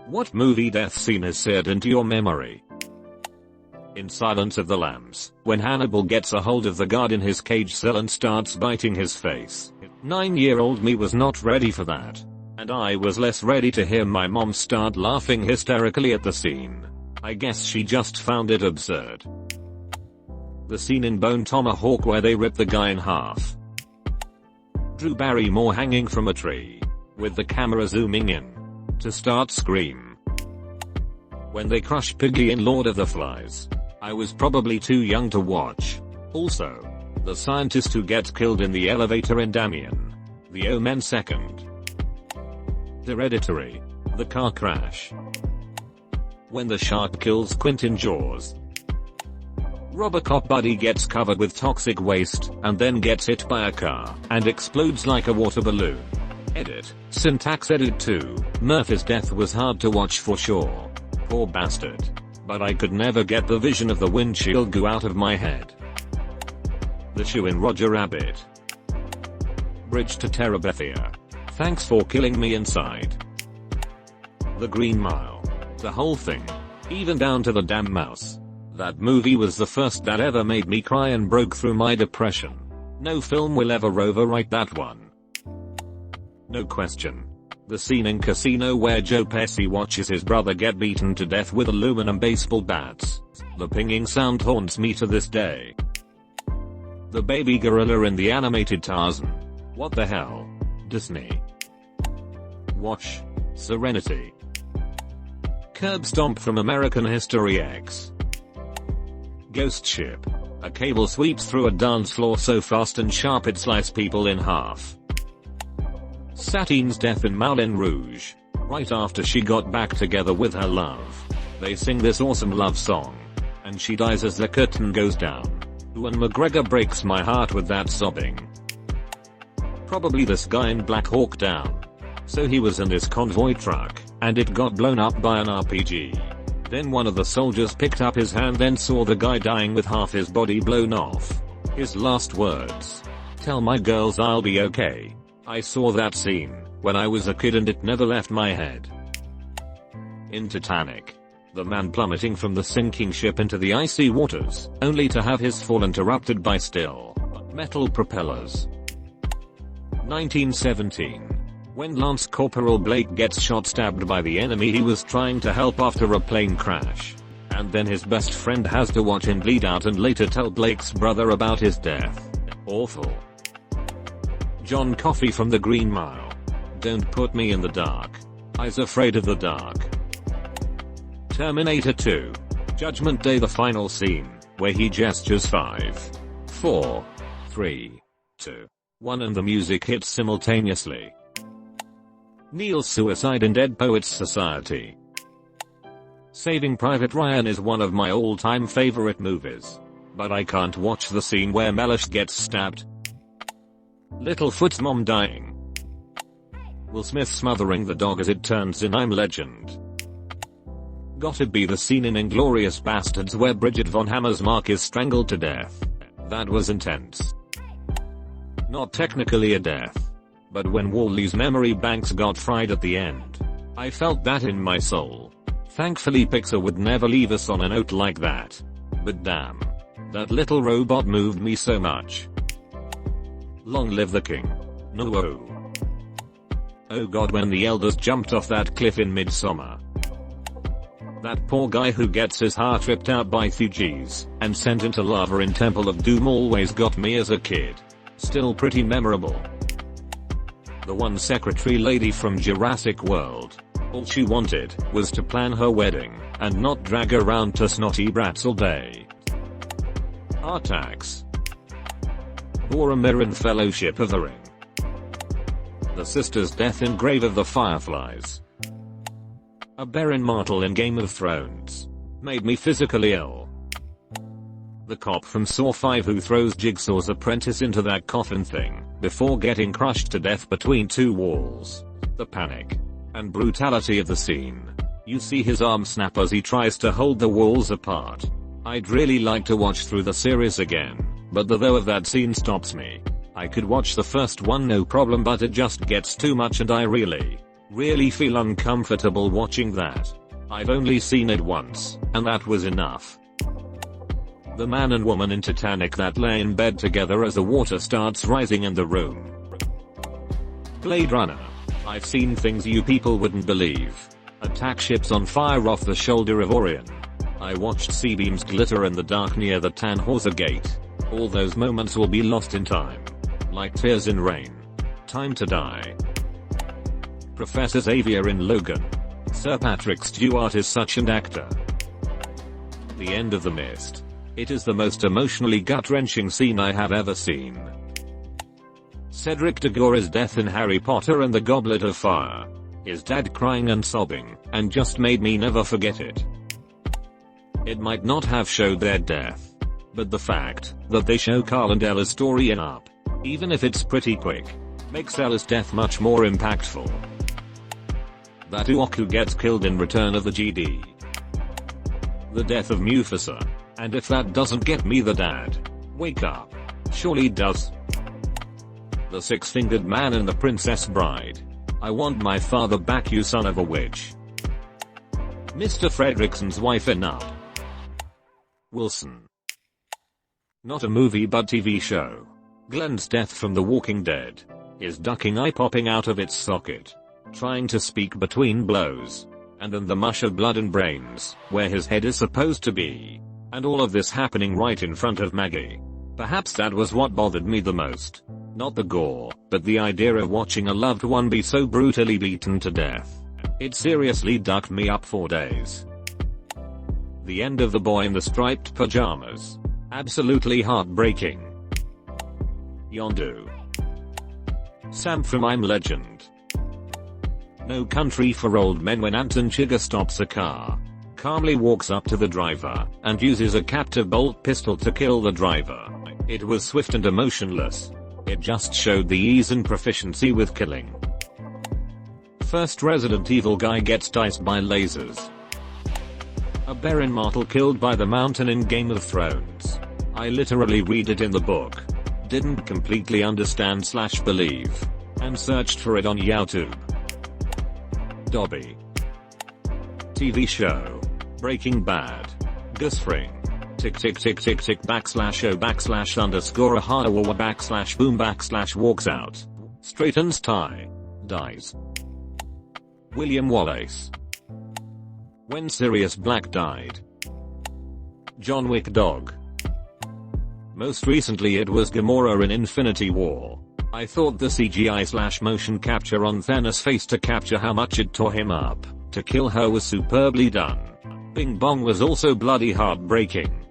What movie death scene is seared into your memory? In Silence of the Lambs, when Hannibal gets a hold of the guard in his cage cell and starts biting his face. 9-year-old me was not ready for that. And I was less ready to hear my mom start laughing hysterically at the scene. I guess she just found it absurd. The scene in Bone Tomahawk where they rip the guy in half. Drew Barrymore hanging from a tree, with the camera zooming in, to start Scream. When they crush Piggy in Lord of the Flies. I was probably too young to watch. Also, the scientist who gets killed in the elevator in Damien. The Omen second. Hereditary. The car crash. When the shark kills Quentin Jaws. Robocop buddy gets covered with toxic waste and then gets hit by a car and explodes like a water balloon. Edit. Syntax edit 2. Murphy's death was hard to watch for sure. Poor bastard. But I could never get the vision of the windshield go out of my head. The shoe in Roger Rabbit. Bridge to Terabithia. Thanks for killing me inside. The Green Mile. The whole thing. Even down to the damn mouse. That movie was the first that ever made me cry and broke through my depression. No film will ever overwrite that one. No question. The scene in Casino where Joe Pesci watches his brother get beaten to death with aluminum baseball bats. The pinging sound haunts me to this day. The baby gorilla in the animated Tarzan. What the hell? Disney. Watch. Serenity. Curb Stomp from American History X. Ghost Ship. A cable sweeps through a dance floor so fast and sharp it slices people in half. Satine's death in Moulin Rouge. Right after she got back together with her love. They sing this awesome love song. And she dies as the curtain goes down. Ewan McGregor breaks my heart with that sobbing. Probably this guy in Black Hawk Down. So he was in this convoy truck, and it got blown up by an RPG. Then one of the soldiers picked up his hand then saw the guy dying with half his body blown off. His last words. Tell my girls I'll be okay. I saw that scene when I was a kid and it never left my head. In Titanic. The man plummeting from the sinking ship into the icy waters, only to have his fall interrupted by still metal propellers. 1917. When Lance Corporal Blake gets stabbed by the enemy he was trying to help after a plane crash. And then his best friend has to watch him bleed out and later tell Blake's brother about his death. Awful. John Coffey from The Green Mile. Don't put me in the dark. I's afraid of the dark. Terminator 2. Judgment Day the final scene, where he gestures 5, 4, 3, 2, 1 and the music hits simultaneously. Neil's suicide in Dead Poets Society. Saving Private Ryan is one of my all-time favorite movies. But I can't watch the scene where Mellish gets stabbed. Littlefoot's mom dying. Will Smith smothering the dog as it turns in I'm Legend. Gotta be the scene in Inglourious Bastards where Bridget von Hammersmark is strangled to death. That was intense. Not technically a death. But when Wally's memory banks got fried at the end. I felt that in my soul. Thankfully Pixar would never leave us on a note like that. But damn. That little robot moved me so much. Long live the king. No. Oh god when the elders jumped off that cliff in Midsommar. That poor guy who gets his heart ripped out by Fugees and sent into lava in Temple of Doom always got me as a kid. Still pretty memorable. The one secretary lady from Jurassic World. All she wanted was to plan her wedding and not drag around to snotty brats all day. Artax. Boromir in Fellowship of the Ring. The sister's death in Grave of the Fireflies. A Baron Martell in Game of Thrones. Made me physically ill. The cop from Saw 5 who throws Jigsaw's apprentice into that coffin thing before getting crushed to death between two walls. The panic and brutality of the scene. You see his arm snap as he tries to hold the walls apart. I'd really like to watch through the series again, but the though of that scene stops me. I could watch the first one no problem but it just gets too much and I really Really feel uncomfortable watching that. I've only seen it once, and that was enough. The man and woman in Titanic that lay in bed together as the water starts rising in the room. Blade Runner. I've seen things you people wouldn't believe. Attack ships on fire off the shoulder of Orion. I watched sea beams glitter in the dark near the Tannhauser Gate. All those moments will be lost in time. Like tears in rain. Time to die. Professor Xavier in Logan. Sir Patrick Stewart is such an actor. The end of The Mist. It is the most emotionally gut-wrenching scene I have ever seen. Cedric Diggore's death in Harry Potter and the Goblet of Fire. His dad crying and sobbing, and just made me never forget it. It might not have showed their death, but the fact that they show Carl and Ella's story in Up, even if it's pretty quick, makes Ella's death much more impactful. That Uoku gets killed in Return of the GD. The death of Mufasa. And if that doesn't get me the dad, wake up. Surely does. The six-fingered man and the Princess Bride. I want my father back, you son of a witch. Mr. Fredrickson's wife in Up. Wilson. Not a movie but TV show. Glenn's death from The Walking Dead. His ducking eye popping out of its socket. Trying to speak between blows. And then the mush of blood and brains, where his head is supposed to be. And all of this happening right in front of Maggie. Perhaps that was what bothered me the most. Not the gore, but the idea of watching a loved one be so brutally beaten to death. It seriously ducked me up for days. The end of The Boy in the Striped Pajamas. Absolutely heartbreaking. Yondu. Sam from I'm Legend. No Country for Old Men when Anton Chigurh stops a car. Calmly walks up to the driver, and uses a captive bolt pistol to kill the driver. It was swift and emotionless. It just showed the ease and proficiency with killing. First Resident Evil guy gets diced by lasers. A Baron Martell killed by the mountain in Game of Thrones. I literally read it in the book. Didn't completely understand / believe. And searched for it on YouTube. Dobby. TV show. Breaking Bad. Gus Fring. Tick tick tick tick tick / o / _ / boom / walks out. Straightens tie. Dies. William Wallace. When Sirius Black died. John Wick dog. Most recently it was Gamora in Infinity War. I thought the CGI / motion capture on Thanos' face to capture how much it tore him up to kill her was superbly done. Bing Bong was also bloody heartbreaking.